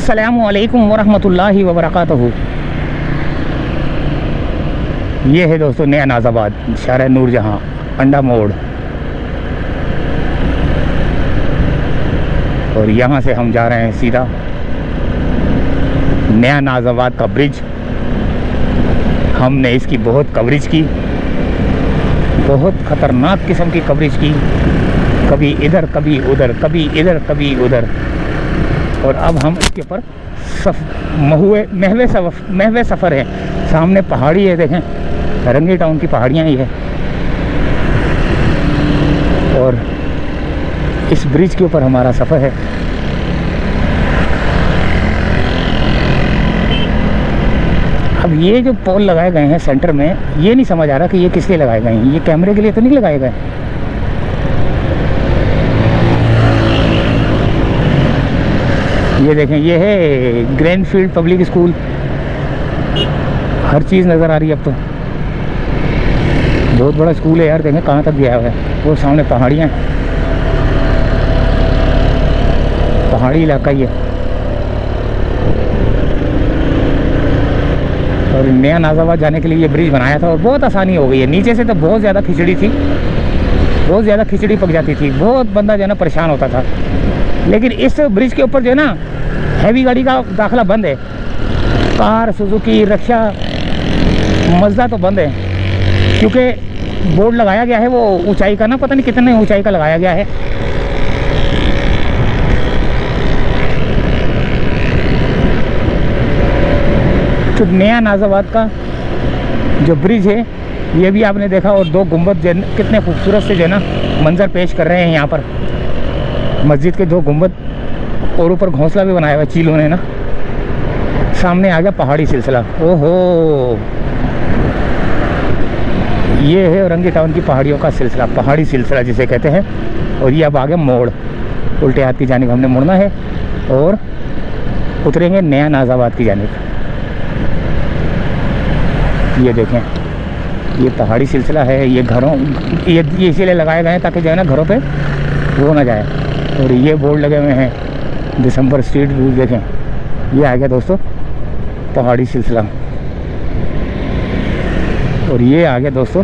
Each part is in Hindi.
अस्सलामु अलैकुम वरहमतुल्लाहि वबरकातुहू। ये है दोस्तों नया नाज़ाबाद, शारा नूरजहाँ, अंडा मोड़। और यहाँ से हम जा रहे हैं सीधा नया नाज़ाबाद का ब्रिज। हमने इसकी बहुत कवरेज की, बहुत ख़तरनाक किस्म की कवरेज की, कभी इधर कभी उधर, कभी इधर कभी उधर। और अब हम इसके ऊपर महवे सफ़र है। सामने पहाड़ी है, देखें रंगी टाउन की पहाड़ियाँ ही है। और इस ब्रिज के ऊपर हमारा सफ़र है। अब ये जो पोल लगाए गए हैं सेंटर में, ये नहीं समझ आ रहा कि ये किस लिए लगाए गए हैं। ये कैमरे के लिए तो नहीं लगाए गए। ये देखें, ये है ग्रैंडफील्ड पब्लिक स्कूल। हर चीज़ नज़र आ रही है अब तो। बहुत बड़ा स्कूल है यार, देखें कहाँ तक गया हुआ है। वो सामने पहाड़ियाँ, पहाड़ी इलाका ही है। और नया नाज़ाबाद जाने के लिए ये ब्रिज बनाया था और बहुत आसानी हो गई है। नीचे से तो बहुत ज़्यादा खिचड़ी थी, बहुत ज़्यादा खिचड़ी पक जाती थी, बहुत बंदा जो है ना परेशान होता था। लेकिन इस ब्रिज के ऊपर जो है ना हैवी गाड़ी का दाखिला बंद है। कार, सुजुकी, रिक्शा, मज़दा तो बंद है, क्योंकि बोर्ड लगाया गया है वो ऊंचाई का ना, पता नहीं कितने ऊंचाई का लगाया गया है। तो नया नाज़ाबाद का जो ब्रिज है ये भी आपने देखा। और दो गुंबद कितने खूबसूरत से जो है ना मंजर पेश कर रहे हैं यहाँ पर। मस्जिद के दो गुंबद और ऊपर घोंसला भी बनाया हुआ है चीलों ने ना। सामने आ गया पहाड़ी सिलसिला। ओहो, ये है रंगी टाउन की पहाड़ियों का सिलसिला, पहाड़ी सिलसिला जिसे कहते हैं। और ये अब आ गया मोड़, उल्टे हाथ की जानिब हमने मुड़ना है और उतरेंगे नया नाज़ाबाद की जानिब। ये देखें, ये पहाड़ी सिलसिला है। ये घरों, ये इसीलिए लगाए गए हैं ताकि जो है ना घरों पे वो ना जाए। और ये बोर्ड लगे हुए हैं दिसंबर स्ट्रीट व्यू। देखें, ये आ गया दोस्तों पहाड़ी सिलसिला। और ये आ गया दोस्तों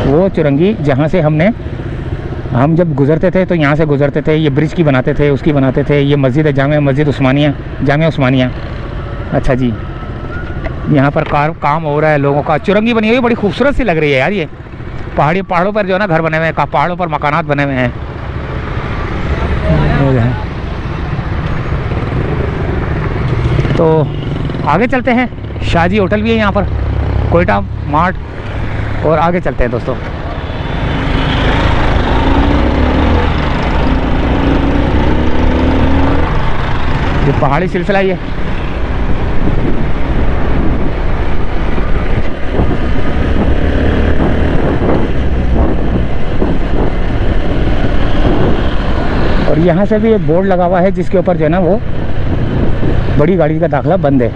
वो चुरंगी जहाँ से हम जब गुज़रते थे तो यहाँ से गुज़रते थे। ये ब्रिज की बनाते थे, उसकी बनाते थे। ये मस्जिद है, जामिया मस्जिद उस्मानिया, जामिया उस्मानिया। अच्छा जी, यहाँ पर काम हो रहा है लोगों का। चुरंगी बनी हुई, बड़ी खूबसूरत सी लग रही है यार। ये पहाड़ों पर जो है ना घर बने हुए हैं, पहाड़ों पर मकानात बने हुए हैं। तो आगे चलते हैं। शाहजी होटल भी है यहाँ पर, कोयटा मार्ट। और आगे चलते हैं दोस्तों। ये पहाड़ी सिलसिला ही है। और यहाँ से भी एक बोर्ड लगा हुआ है जिसके ऊपर जो है ना वो बड़ी गाड़ी का दाखिला बंद है।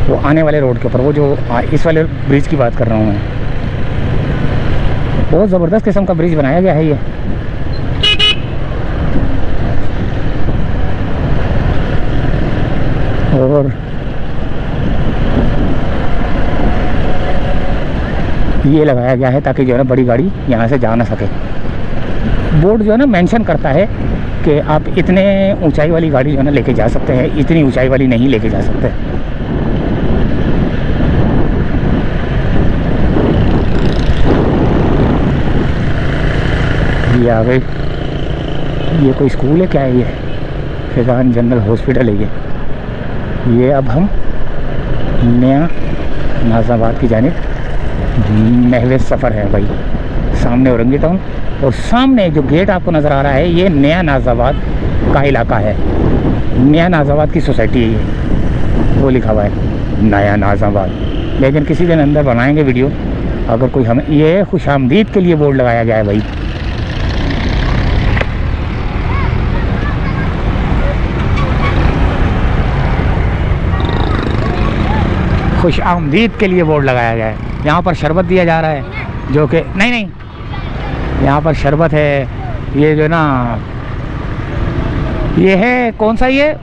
वो आने वाले रोड के ऊपर, वो जो इस वाले ब्रिज की बात कर रहा हूँ मैं। बहुत ज़बरदस्त किस्म का ब्रिज बनाया गया है ये। और ये लगाया गया है ताकि जो है ना बड़ी गाड़ी यहाँ से जा ना सके। बोर्ड जो है ना मेंशन करता है कि आप इतने ऊंचाई वाली गाड़ी जो है ना लेके जा सकते हैं, इतनी ऊंचाई वाली नहीं लेके जा सकते। ये आ गई, ये कोई स्कूल है क्या है? ये फैज़ान जनरल हॉस्पिटल है ये। अब हम नया नाज़ाबाद की जानिब महवे सफ़र है भाई। सामने औरंगी टाउन और सामने जो गेट आपको नज़र आ रहा है ये नया नाज़ाबाद का इलाका है। नया नाज़ाबाद की सोसाइटी है ये, वो लिखा हुआ है नया नाज़ाबाद। लेकिन किसी दिन अंदर बनाएंगे वीडियो अगर कोई हमें। ये खुशामदीद के लिए बोर्ड लगाया गया है भाई। खुश आमदीद के लिए बोर्ड लगाया गया है। यहाँ पर शरबत दिया जा रहा है जो कि नहीं, यहाँ पर शरबत है। ये जो है ना ये है कौन सा, ये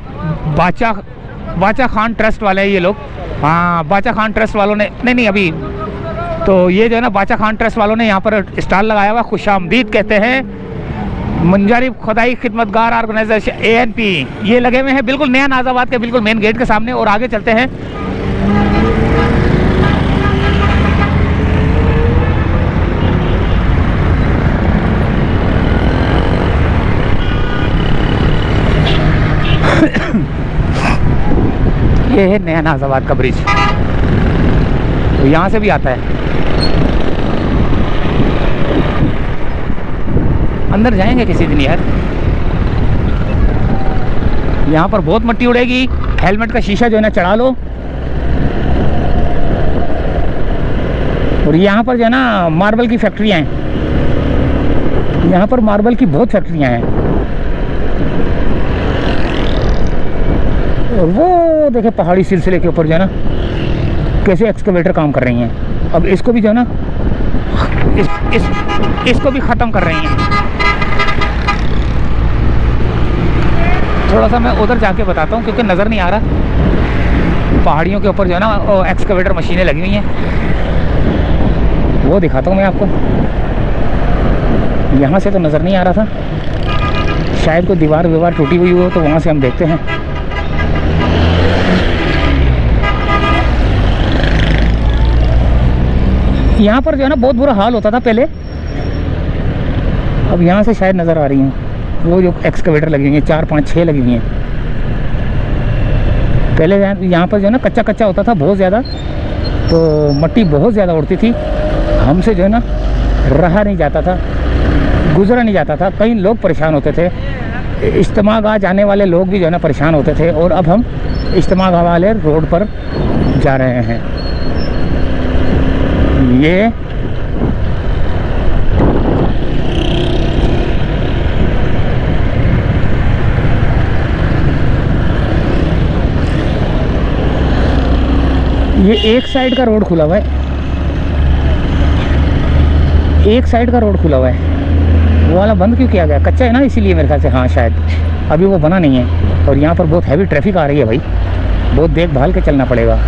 बाचा खान ट्रस्ट वाले हैं ये लोग। हाँ, बाचा खान ट्रस्ट वालों ने, नहीं अभी तो ये जो है ना बाचा खान ट्रस्ट वालों ने यहाँ पर स्टॉल लगाया हुआ, खुशामदीद कहते हैं मुंजारी खुदाई खिदमतगार ऑर्गेनाइजेशन ANP, ये लगे हुए हैं बिल्कुल नया नाजाबाद के बिल्कुल मेन गेट के सामने। और आगे चलते हैं। ये है नया नाजाबाद का ब्रिज, तो यहाँ से भी आता है। अंदर जाएंगे किसी दिन यार। यहाँ पर बहुत मट्टी उड़ेगी, हेलमेट का शीशा जो है ना चढ़ा लो। और यहाँ पर जो है ना मार्बल की फैक्ट्रियाँ हैं, यहाँ पर मार्बल की बहुत फैक्ट्रियाँ हैं। और वो देखे पहाड़ी सिलसिले के ऊपर जो है ना कैसे एक्सकवेटर काम कर रही हैं। अब इसको भी जो है ना इसको भी ख़त्म कर रही हैं। थोड़ा सा मैं उधर जाके बताता हूँ क्योंकि नज़र नहीं आ रहा। पहाड़ियों के ऊपर जो है ना एक्सकवेटर मशीनें लगी हुई हैं, वो दिखाता हूँ मैं आपको। यहाँ से तो नज़र नहीं आ रहा था, शायद कोई दीवार विवार टूटी हुई हो तो वहाँ से हम देखते हैं। यहाँ पर जो है ना बहुत बुरा हाल होता था पहले, अब यहाँ से शायद नज़र आ रही हैं वो जो एक्सकवेटर लगी हुई हैं, 4 5 6 लगी हुई हैं। पहले यहाँ पर जो है ना कच्चा होता था बहुत ज़्यादा, तो मट्टी बहुत ज़्यादा उड़ती थी, हमसे जो है ना रहा नहीं जाता था, गुजरा नहीं जाता था, कई लोग परेशान होते थे। इज्तिमागाह जाने वाले लोग भी जो है ना परेशान होते थे। और अब हम इज्तिमागाह वाले रोड पर जा रहे हैं। ये एक साइड का रोड खुला हुआ है, एक साइड का रोड खुला हुआ है, वो वाला बंद क्यों किया गया? कच्चा है ना इसीलिए मेरे ख्याल से। हाँ शायद अभी वो बना नहीं है। और यहाँ पर बहुत हैवी ट्रैफिक आ रही है भाई, बहुत देखभाल के चलना पड़ेगा।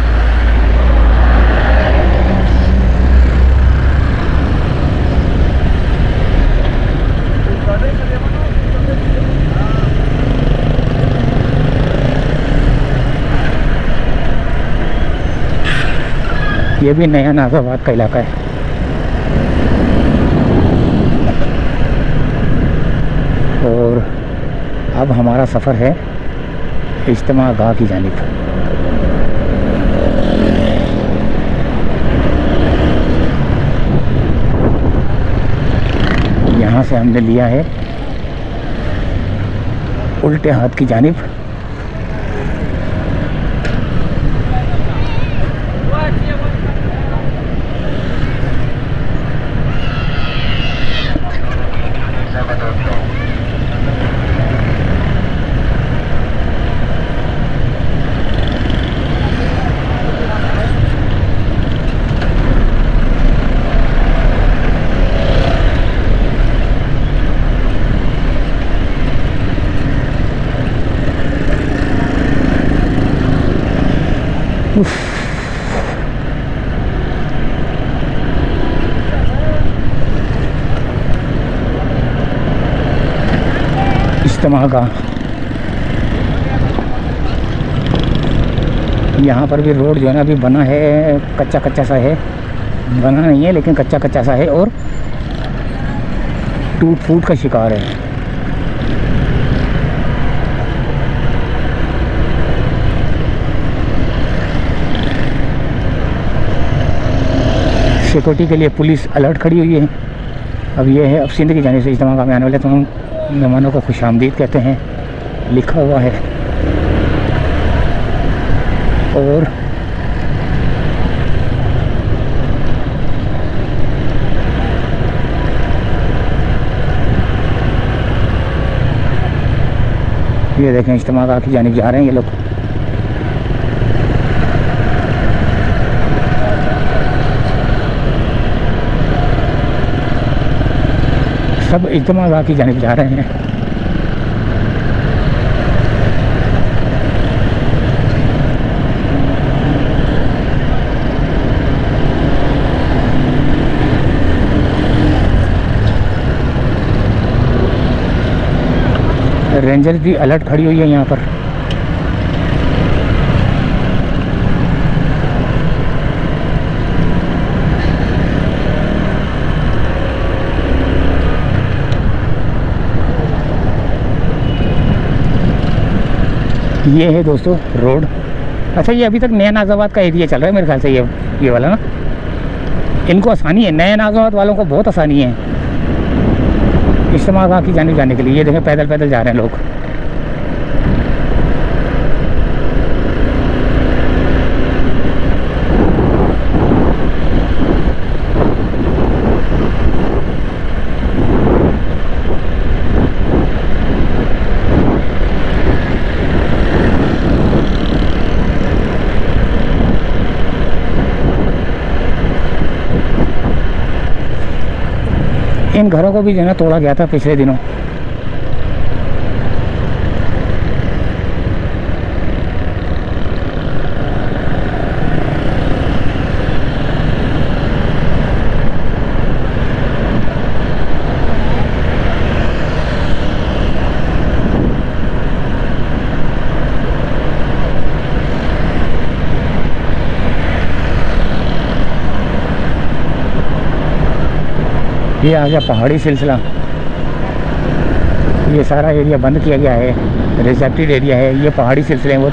ये भी नया नाजाबाद का इलाका है। और अब हमारा सफ़र है इज्तिमागाह की जानिब। यहाँ से हमने लिया है उल्टे हाथ की जानिब। इज्तिमागाह, यहाँ पर भी रोड जो है ना अभी बना है, कच्चा सा है, बना नहीं है लेकिन कच्चा सा है और टूट फूट का शिकार है। सिक्योरिटी के लिए पुलिस अलर्ट खड़ी हुई है। अब ये है, अब सिंध की जानिब से इज्तिमागाह में आने वाले तमाम मेहमानों को खुशामदीद कहते हैं, लिखा हुआ है। और ये देखें इज्तिमागाह की जानिब जा रहे हैं ये लोग। सब इज्तिमागाह की जानिब जा रहे हैं। रेंजर भी अलर्ट खड़ी हुई है यहाँ पर। ये है दोस्तों रोड। अच्छा, ये अभी तक नया नाज़ाबाद का एरिया चल रहा है मेरे ख्याल से, ये वाला ना। इनको आसानी है, नया नाज़ाबाद वालों को बहुत आसानी है इस्तेमाल की जाने के लिए। ये देखें पैदल पैदल जा रहे हैं लोग। इन घरों को भी जो है ना तोड़ा गया था पिछले दिनों। ये आ गया पहाड़ी सिलसिला। ये सारा एरिया बंद किया गया है, रिजेक्टेड एरिया है। ये पहाड़ी सिलसिले हैं वो